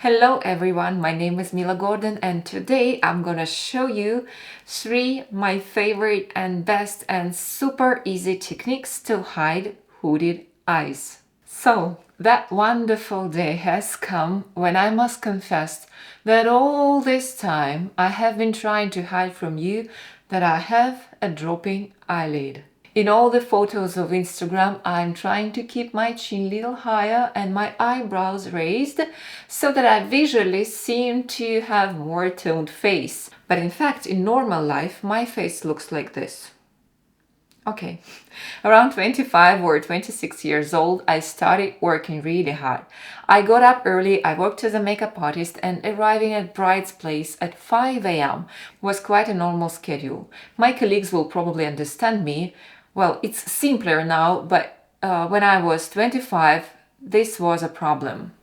Hello everyone, my name is Mila Gordon and today I'm gonna show you 3 my favorite and best and super easy techniques to hide hooded eyes. So that wonderful day has come when I must confess that all this time I have been trying to hide from you that I have a drooping eyelid. In all the photos of Instagram, I'm trying to keep my chin a little higher and my eyebrows raised so that I visually seem to have more toned face. But in fact, in normal life, my face looks like this. Okay, around 25 or 26 years old, I started working really hard. I got up early, I worked as a makeup artist, and arriving at bride's place at 5 a.m. was quite a normal schedule. My colleagues will probably understand me. Well, it's simpler now, but when I was 25, this was a problem.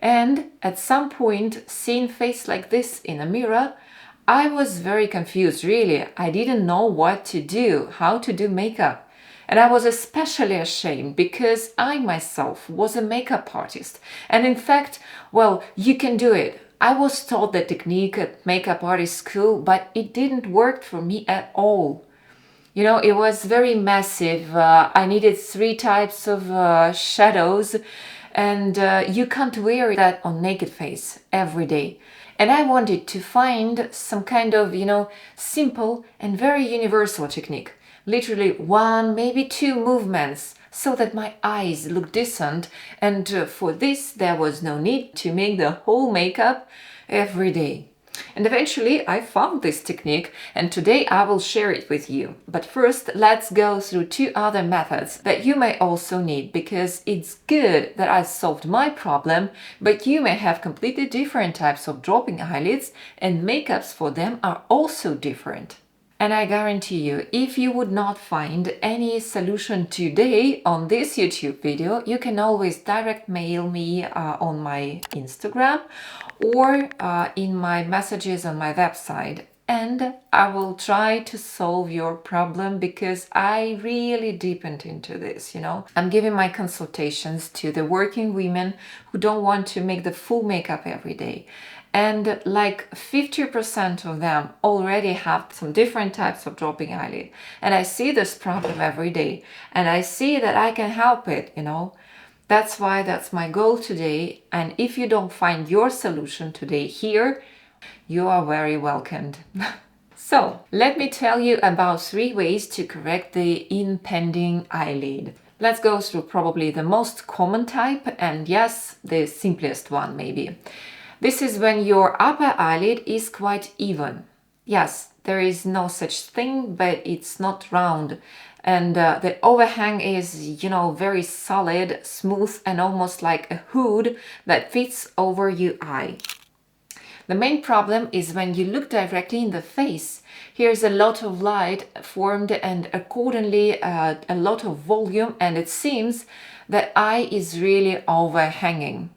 And at some point, seeing face like this in a mirror, I was very confused, really. I didn't know what to do, how to do makeup. And I was especially ashamed because I myself was a makeup artist. And in fact, well, you can do it. I was taught the technique at makeup artist school, but it didn't work for me at all. You know, it was very massive. I needed 3 types of shadows, and you can't wear that on naked face every day. And I wanted to find some kind of, simple and very universal technique. Literally 1, maybe 2 movements so that my eyes look decent. And for this, there was no need to make the whole makeup every day. And eventually I found this technique and today I will share it with you. But first, let's go through 2 other methods that you may also need, because it's good that I solved my problem, but you may have completely different types of dropping eyelids and makeups for them are also different. And I guarantee you, if you would not find any solution today on this YouTube video, you can always direct mail me on my Instagram or in my messages on my website. And I will try to solve your problem because I really deepened into this, I'm giving my consultations to the working women who don't want to make the full makeup every day. And like 50% of them already have some different types of dropping eyelid. And I see this problem every day and I see that I can help it, That's why that's my goal today. And if you don't find your solution today here, you are very welcomed. So let me tell you about 3 ways to correct the impending eyelid. Let's go through probably the most common type and yes, the simplest one maybe. This is when your upper eyelid is quite even. Yes, there is no such thing, but it's not round. And the overhang is, very solid, smooth, and almost like a hood that fits over your eye. The main problem is when you look directly in the face. Here's a lot of light formed and accordingly a lot of volume, and it seems that eye is really overhanging.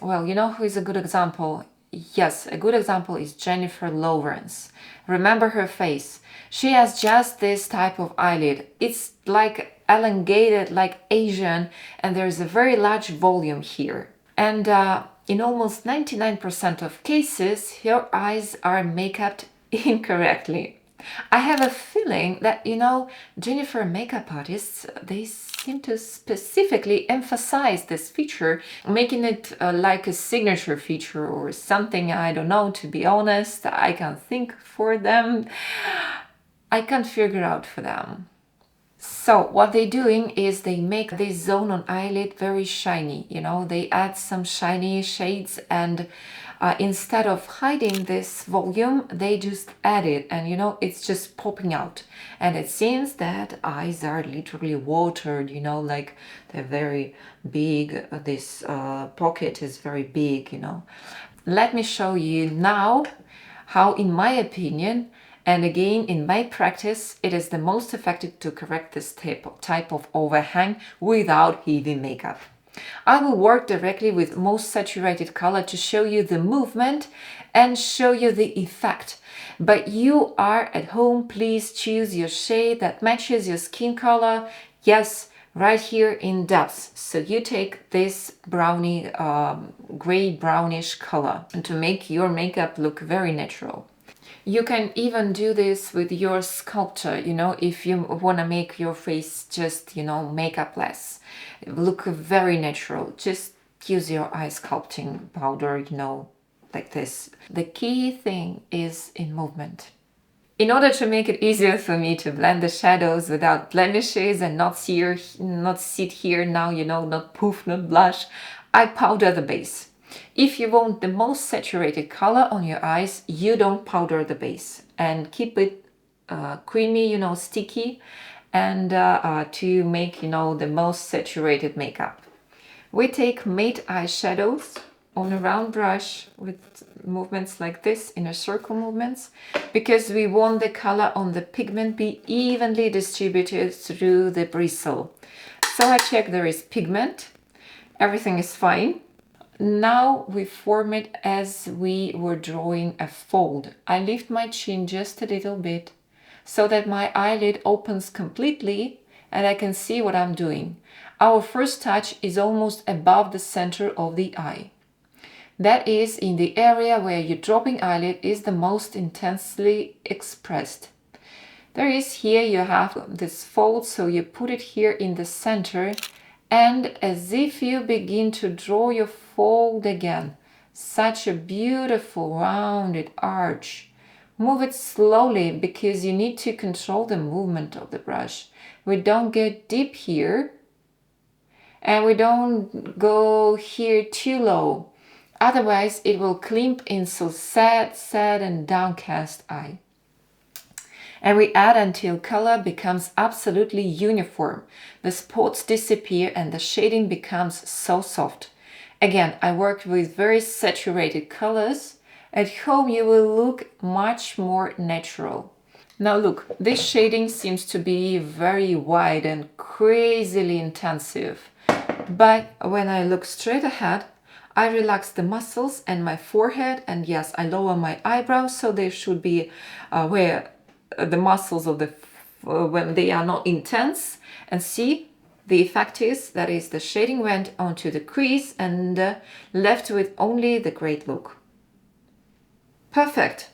Well, you know who is a good example? Yes, a good example is Jennifer Lawrence. Remember her face. She has just this type of eyelid. It's like elongated, like Asian, and there's a very large volume here. And in almost 99% of cases, her eyes are make-upped incorrectly. I have a feeling that, Jennifer makeup artists, they seem to specifically emphasize this feature, making it like a signature feature or something, I don't know, to be honest. I can't think for them. I can't figure out for them. So what they're doing is they make this zone on eyelid very shiny, they add some shiny shades and instead of hiding this volume, they just add it and it's just popping out. And it seems that eyes are literally watered, like they're very big, this pocket is very big, Let me show you now how, in my opinion, and again, in my practice, it is the most effective to correct this type of overhang without heavy makeup. I will work directly with most saturated color to show you the movement and show you the effect. But you are at home, please choose your shade that matches your skin color. Yes, right here in depths. So you take this brownie, gray brownish color and to make your makeup look very natural. You can even do this with your sculpture, you know, if you want to make your face just, you know, makeup less, look very natural. Just use your eye sculpting powder, you know, like this. The key thing is in movement. In order to make it easier for me to blend the shadows without blemishes and not sit here now, you know, not poof, not blush, I powder the base. If you want the most saturated color on your eyes, you don't powder the base and keep it creamy, you know, sticky, and to make, you know, the most saturated makeup. We take matte eyeshadows on a round brush with movements like this, inner circle movements, because we want the color on the pigment be evenly distributed through the bristle. So I check there is pigment, everything is fine. Now we form it as we were drawing a fold. I lift my chin just a little bit so that my eyelid opens completely and I can see what I'm doing. Our first touch is almost above the center of the eye. That is in the area where your dropping eyelid is the most intensely expressed. There is here you have this fold, so you put it here in the center and as if you begin to draw your fold again. Such a beautiful rounded arch. Move it slowly because you need to control the movement of the brush. We don't get deep here and we don't go here too low. Otherwise it will climp in so sad and downcast eye. And we add until color becomes absolutely uniform. The spots disappear and the shading becomes so soft. Again, I worked with very saturated colors. At home you will look much more natural. Now look, this shading seems to be very wide and crazily intensive. But when I look straight ahead, I relax the muscles and my forehead, and yes, I lower my eyebrows so they should be where the muscles of the when they are not intense, and see the effect is that is the shading went onto the crease and left with only the great look. Perfect.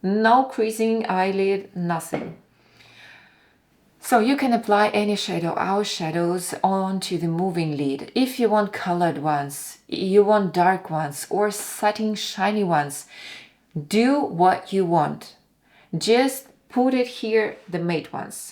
No creasing eyelid, nothing. So you can apply any shadow, our shadows, onto the moving lid. If you want colored ones, you want dark ones, or satin shiny ones, do what you want. Just put it here, the matte ones.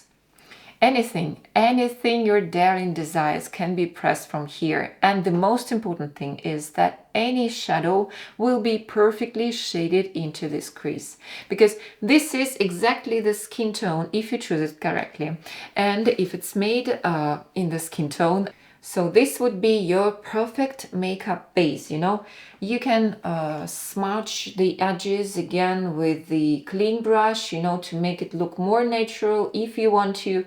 Anything your daring desires can be pressed from here. And the most important thing is that any shadow will be perfectly shaded into this crease. Because this is exactly the skin tone if you choose it correctly. And if it's made in the skin tone, so this would be your perfect makeup base, you know. You can smudge the edges again with the clean brush, you know, to make it look more natural if you want to.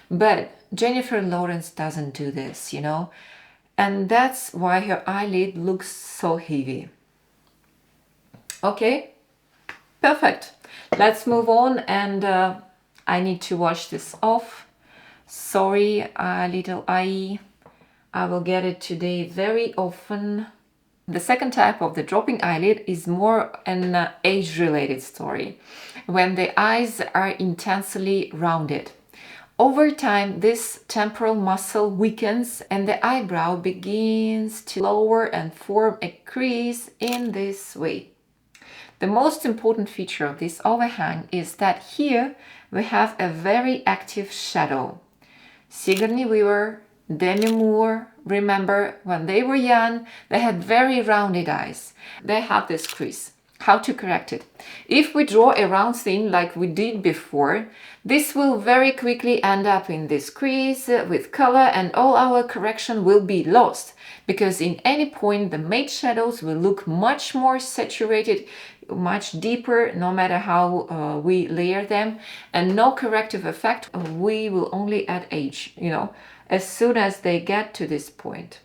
But Jennifer Lawrence doesn't do this, you know. And that's why her eyelid looks so heavy. Okay, perfect. Let's move on, and I need to wash this off. Sorry, little eye. I will get it today very often. The second type of the dropping eyelid is more an age-related story, when the eyes are intensely rounded. Over time, this temporal muscle weakens and the eyebrow begins to lower and form a crease in this way. The most important feature of this overhang is that here we have a very active shadow. Sigourney Weaver, Demi Moore, remember when they were young, they had very rounded eyes. They have this crease. How to correct it? If we draw a round thing like we did before, this will very quickly end up in this crease with color, and all our correction will be lost, because in any point the matte shadows will look much more saturated, much deeper, no matter how we layer them, and no corrective effect. We will only add age, you know, as soon as they get to this point.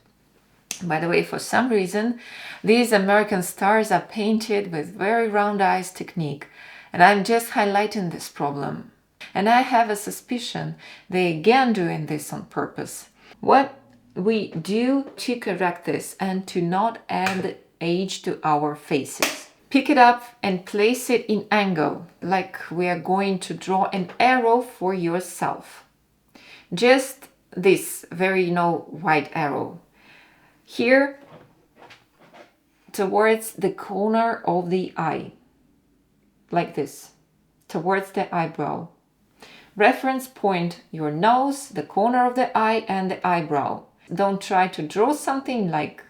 By the way, for some reason, these American stars are painted with very round eyes technique, and I'm just highlighting this problem. And I have a suspicion they again doing this on purpose. What we do to correct this and to not add age to our faces. Pick it up and place it in angle, like we are going to draw an arrow for yourself. Just this very, wide arrow. Here, towards the corner of the eye, like this, towards the eyebrow. Reference point your nose, the corner of the eye, and the eyebrow. Don't try to draw something like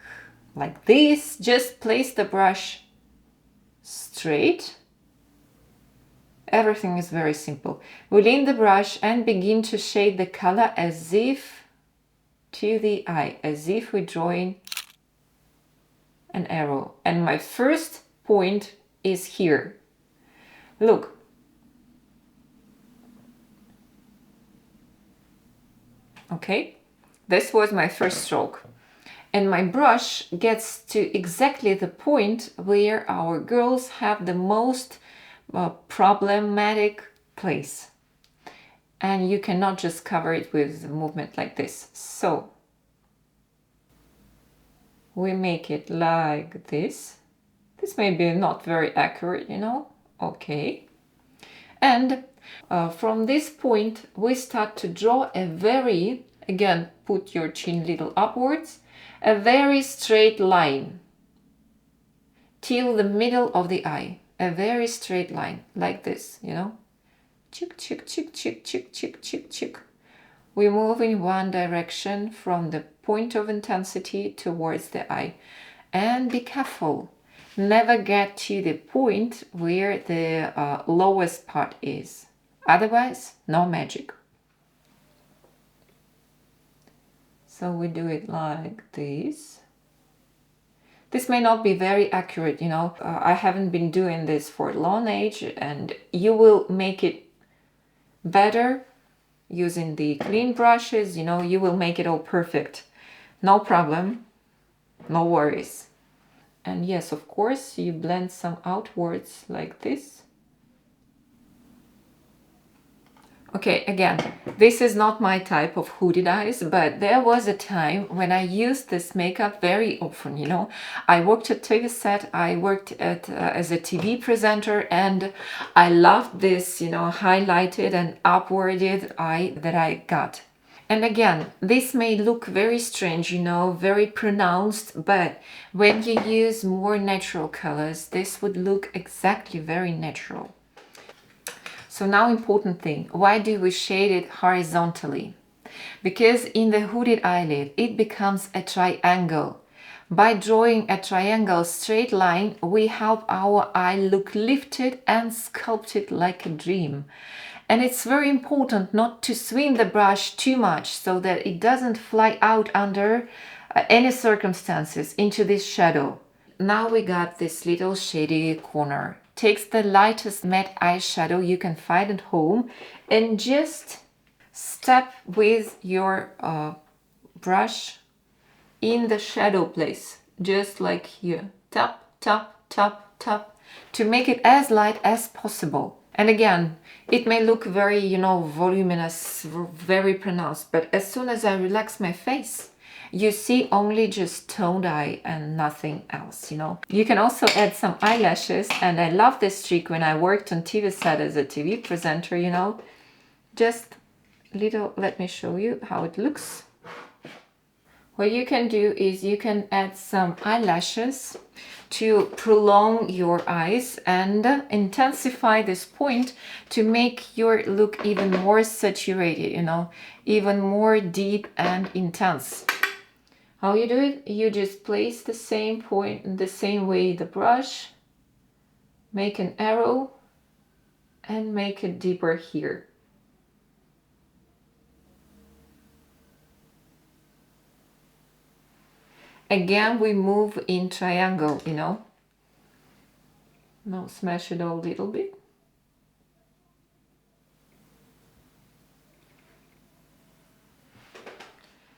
this. Just place the brush straight. Everything is very simple. Within the brush and begin to shade the color as if to the eye, as if we're drawing an arrow. And my first point is here. Look. Okay, this was my first stroke. And my brush gets to exactly the point where our girls have the most problematic place. And you cannot just cover it with a movement like this. So we make it like this. This may be not very accurate, Okay. And from this point, we start to draw a very, again, put your chin little upwards, a very straight line till the middle of the eye. A very straight line, like this, Chick, chick, chick, chick, chick, chick, chick, chick. We move in one direction from the point of intensity towards the eye. And be careful. Never get to the point where the lowest part is. Otherwise, no magic. So we do it like this. This may not be very accurate, I haven't been doing this for a long age, and you will make it better using the clean brushes, you will make it all perfect. No problem, no worries. And yes, of course, you blend some outwards like this. Okay, again, this is not my type of hooded eyes, but there was a time when I used this makeup very often, I worked at TV set, I worked as a TV presenter, and I loved this, highlighted and upwarded eye that I got. And again, this may look very strange, very pronounced, but when you use more natural colors, this would look exactly very natural. So now important thing, why do we shade it horizontally? Because in the hooded eyelid, it becomes a triangle. By drawing a triangle straight line, we help our eye look lifted and sculpted like a dream. And it's very important not to swing the brush too much so that it doesn't fly out under any circumstances into this shadow. Now we got this little shady corner. Takes the lightest matte eyeshadow you can find at home and just step with your brush in the shadow place, just like here. Tap, tap, tap, tap, to make it as light as possible. And again, it may look very, voluminous, very pronounced, but as soon as I relax my face, you see only just toned eye and nothing else, You can also add some eyelashes, and I love this trick when I worked on TV set as a TV presenter, Just little, let me show you how it looks. What you can do is you can add some eyelashes to prolong your eyes and intensify this point to make your look even more saturated, even more deep and intense. How you do it? You just place the same point in the same way the brush, make an arrow, and make it deeper here. Again, we move in triangle, Now smash it a little bit.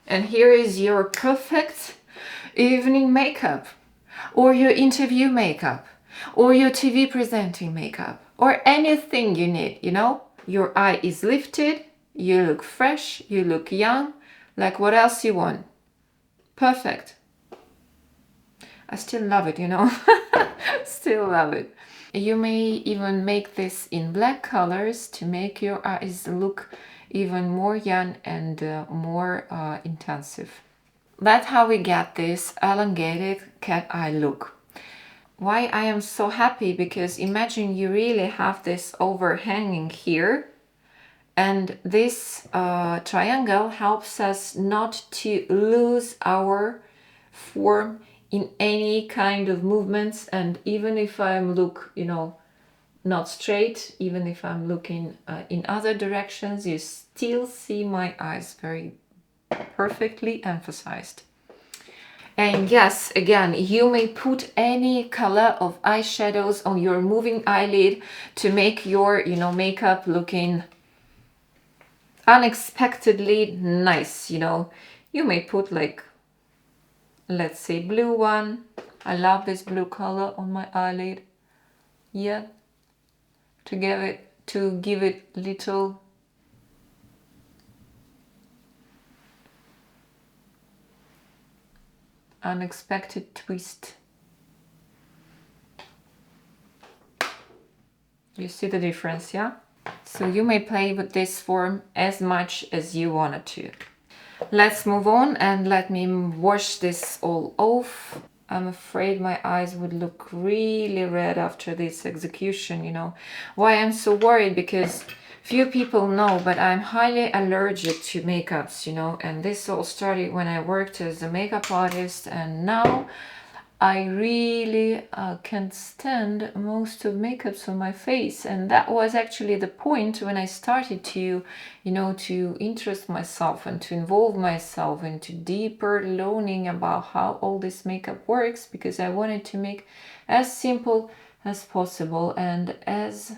And here is your perfect evening makeup, or your interview makeup, or your TV presenting makeup, or anything you need, Your eye is lifted, you look fresh, you look young, Like, what else you want? Perfect. I still love it, you know. Still love it. You may even make this in black colors to make your eyes look even more young and more intensive. That's how we get this elongated cat eye look. Why I am so happy, because imagine you really have this overhanging here, and this triangle helps us not to lose our form in any kind of movements. And even if I'm look, you know, not straight, even if I'm looking in other directions, you still see my eyes very perfectly emphasized. And yes, again, you may put any color of eyeshadows on your moving eyelid to make your, you know, makeup looking unexpectedly nice, you know. You may put like, let's say, blue one. I love this blue color on my eyelid. Yeah, to give it little unexpected twist. You see the difference, yeah? So you may play with this form as much as you wanted to. Let's move on and let me wash this all off. I'm afraid my eyes would look really red after this execution, you know. Why I'm so worried, because few people know, but I'm highly allergic to makeups, you know, and this all started when I worked as a makeup artist, and now I really can't stand most of makeups on my face. And that was actually the point when I started to, you know, to interest myself and to involve myself into deeper learning about how all this makeup works, because I wanted to make as simple as possible and as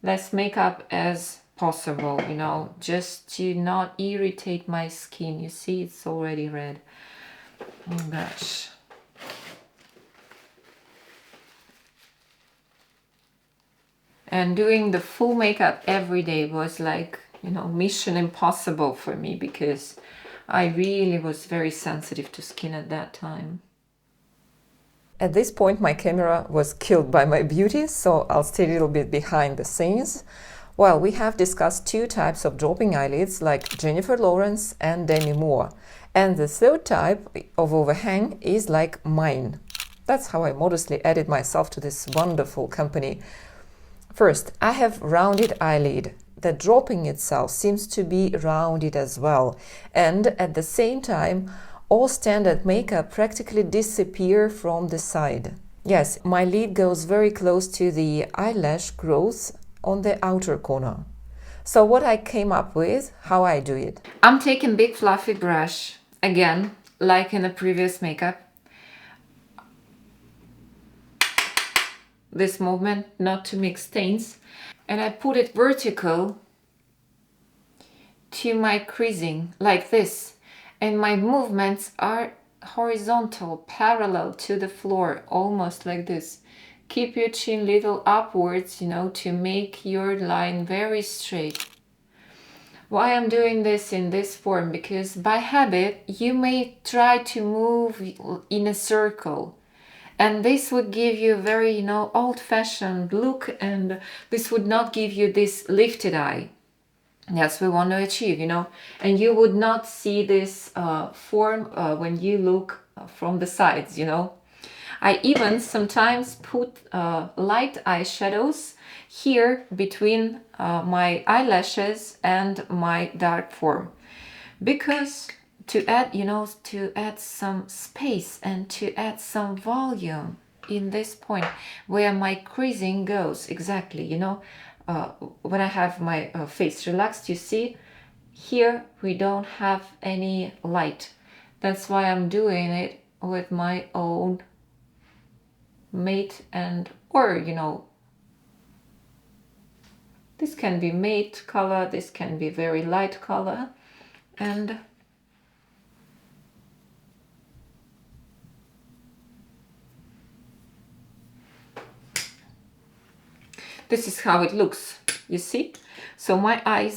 less makeup as possible, you know, just to not irritate my skin. You see, it's already red. Oh gosh. And doing the full makeup every day was like, you know, mission impossible for me, because I really was very sensitive to skin at that time. At this point, my camera was killed by my beauty, so I'll stay a little bit behind the scenes. Well, we have discussed two types of dropping eyelids, like Jennifer Lawrence and Demi Moore. And the third type of overhang is like mine. That's how I modestly added myself to this wonderful company. First, I have rounded eyelid. The dropping itself seems to be rounded as well. And at the same time, all standard makeup practically disappear from the side. Yes, my lid goes very close to the eyelash growth on the outer corner. So what I came up with, how I do it. I'm taking big fluffy brush, again, like in the previous makeup. This movement not to make stains, and I put it vertical to my creasing like this, and my movements are horizontal, parallel to the floor, almost like this. Keep your chin little upwards, you know, to make your line very straight. Why I'm doing this in this form? Because by habit you may try to move in a circle, and this would give you a very, you know, old-fashioned look, and this would not give you this lifted eye. That's what we want to achieve, you know. And you would not see this form when you look from the sides, you know. I even sometimes put light eyeshadows here between my eyelashes and my dark form, because to add, you know, to add some space and to add some volume in this point where my creasing goes exactly, you know, when I have my face relaxed, you see, here we don't have any light. That's why I'm doing it with my own matte, and, or, you know, this can be matte color, this can be very light color, and this is how it looks, you see. So my eye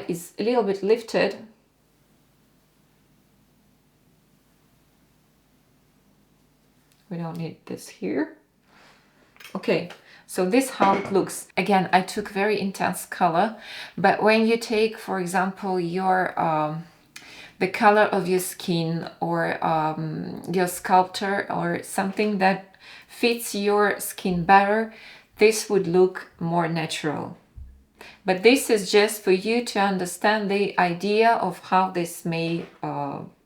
is a little bit lifted, We don't need this here. Okay, so this how it looks. Again, I took very intense color, but when you take, for example, your the color of your skin or your sculpture or something that fits your skin better, this would look more natural. But this is just for you to understand the idea of how this may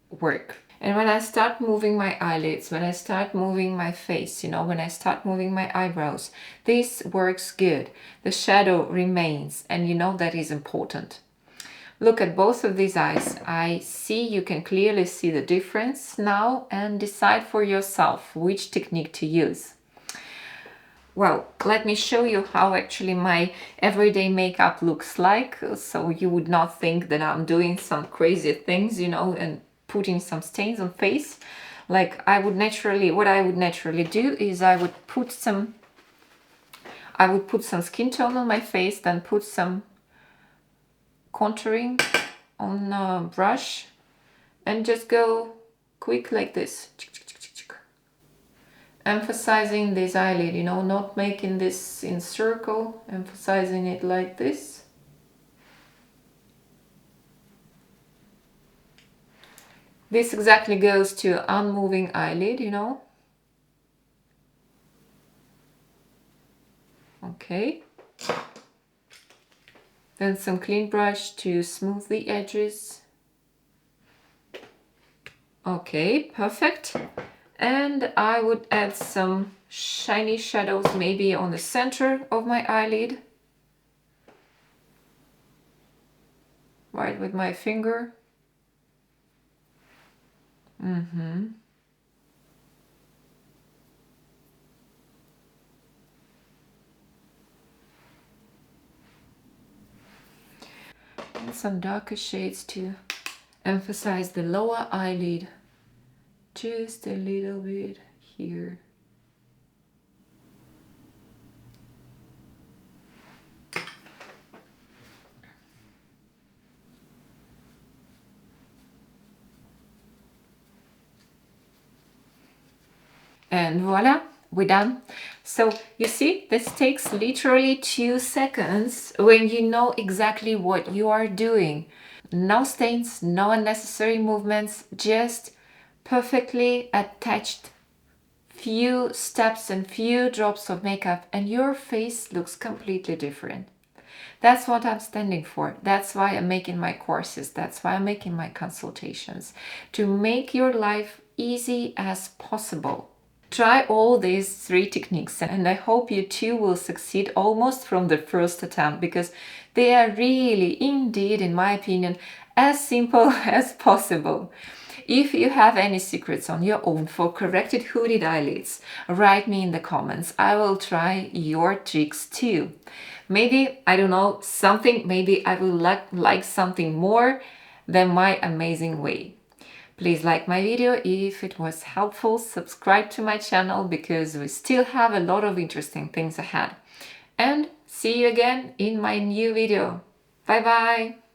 work. And when I start moving my eyelids, when I start moving my face, you know, when I start moving my eyebrows, this works good. The shadow remains, and you know that is important. Look at both of these eyes. I see you can clearly see the difference now, and decide for yourself which technique to use. Well, let me show you how actually my everyday makeup looks like, so you would not think that I'm doing some crazy things, you know, and putting some stains on face. Like I would naturally, what I would naturally do is I would put some skin tone on my face, then put some contouring on a brush and just go quick like this. Emphasizing this eyelid, you know, not making this in circle, emphasizing it like this. This exactly goes to unmoving eyelid, you know. Okay. Then some clean brush to smooth the edges. Okay, perfect. And I would add some shiny shadows maybe on the center of my eyelid. Right with my finger. And some darker shades to emphasize the lower eyelid. Just a little bit here. And voila, we're done. So you see, this takes literally 2 seconds when you know exactly what you are doing. No stains, no unnecessary movements, just perfectly attached few steps and few drops of makeup, and your face looks completely different. That's what I'm standing for. That's why I'm making my courses. That's why I'm making my consultations. To make your life easy as possible. Try all these 3 techniques, and I hope you too will succeed almost from the first attempt, because they are really, indeed, in my opinion, as simple as possible. If you have any secrets on your own for corrected hooded eyelids, write me in the comments. I will try your tricks too. Maybe, I don't know, something, maybe I will like something more than my amazing way. Please like my video if it was helpful, subscribe to my channel because we still have a lot of interesting things ahead. And see you again in my new video. Bye bye!